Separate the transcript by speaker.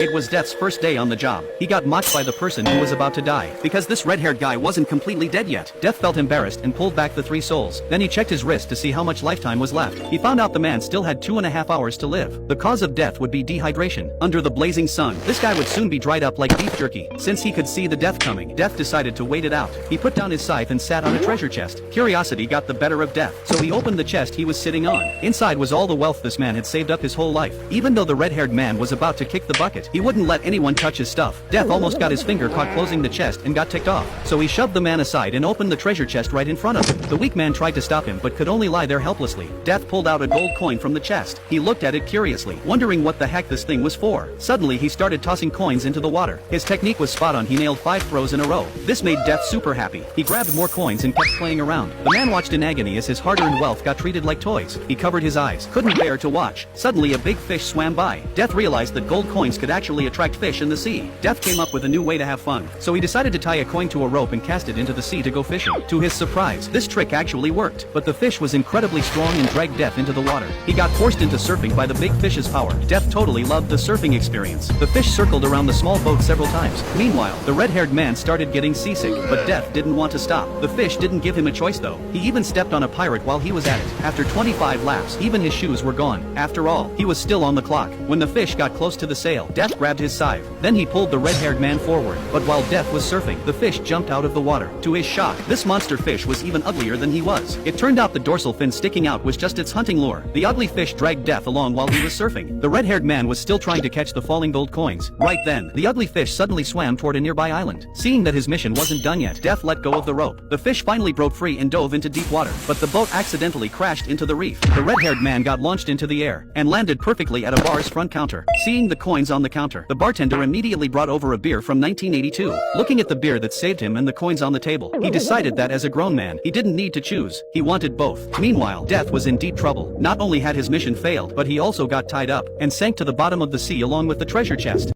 Speaker 1: It was Death's first day on the job. He got mocked by the person who was about to die, because this red-haired guy wasn't completely dead yet. Death felt embarrassed and pulled back the 3 souls. Then he checked his wrist to see how much lifetime was left. He found out the man still had 2.5 hours to live. The cause of death would be dehydration. Under the blazing sun, this guy would soon be dried up like beef jerky. Since he could see the death coming, Death decided to wait it out. He put down his scythe and sat on a treasure chest. Curiosity got the better of Death, so he opened the chest he was sitting on. Inside was all the wealth this man had saved up his whole life. Even though the red-haired man was about to kick the bucket, he wouldn't let anyone touch his stuff. Death almost got his finger caught closing the chest and got ticked off. So he shoved the man aside and opened the treasure chest right in front of him. The weak man tried to stop him but could only lie there helplessly. Death pulled out a gold coin from the chest. He looked at it curiously, wondering what the heck this thing was for. Suddenly he started tossing coins into the water. His technique was spot on. He nailed 5 throws in a row. This made Death super happy. He grabbed more coins and kept playing around. The man watched in agony as his hard-earned wealth got treated like toys. He covered his eyes, couldn't bear to watch. Suddenly a big fish swam by. Death realized that gold coins could actually attract fish in the sea. Death came up with a new way to have fun, so he decided to tie a coin to a rope and cast it into the sea to go fishing. To his surprise, this trick actually worked, but the fish was incredibly strong and dragged Death into the water. He got forced into surfing by the big fish's power. Death totally loved the surfing experience. The fish circled around the small boat several times. Meanwhile, the red-haired man started getting seasick, but Death didn't want to stop. The fish didn't give him a choice though. He even stepped on a pirate while he was at it. After 25 laps, even his shoes were gone. After all, he was still on the clock. When the fish got close to the sail, Death grabbed his scythe. Then he pulled the red-haired man forward. But while Death was surfing, the fish jumped out of the water. To his shock, this monster fish was even uglier than he was. It turned out the dorsal fin sticking out was just its hunting lure. The ugly fish dragged Death along while he was surfing. The red-haired man was still trying to catch the falling gold coins. Right then, the ugly fish suddenly swam toward a nearby island. Seeing that his mission wasn't done yet, Death let go of the rope. The fish finally broke free and dove into deep water, but the boat accidentally crashed into the reef. The red-haired man got launched into the air and landed perfectly at a bar's front counter. Seeing the coins on the counter, the bartender immediately brought over a beer from 1982. Looking at the beer that saved him and the coins on the table, he decided that as a grown man, he didn't need to choose. He wanted both. Meanwhile, Death was in deep trouble. Not only had his mission failed, but he also got tied up and sank to the bottom of the sea along with the treasure chest.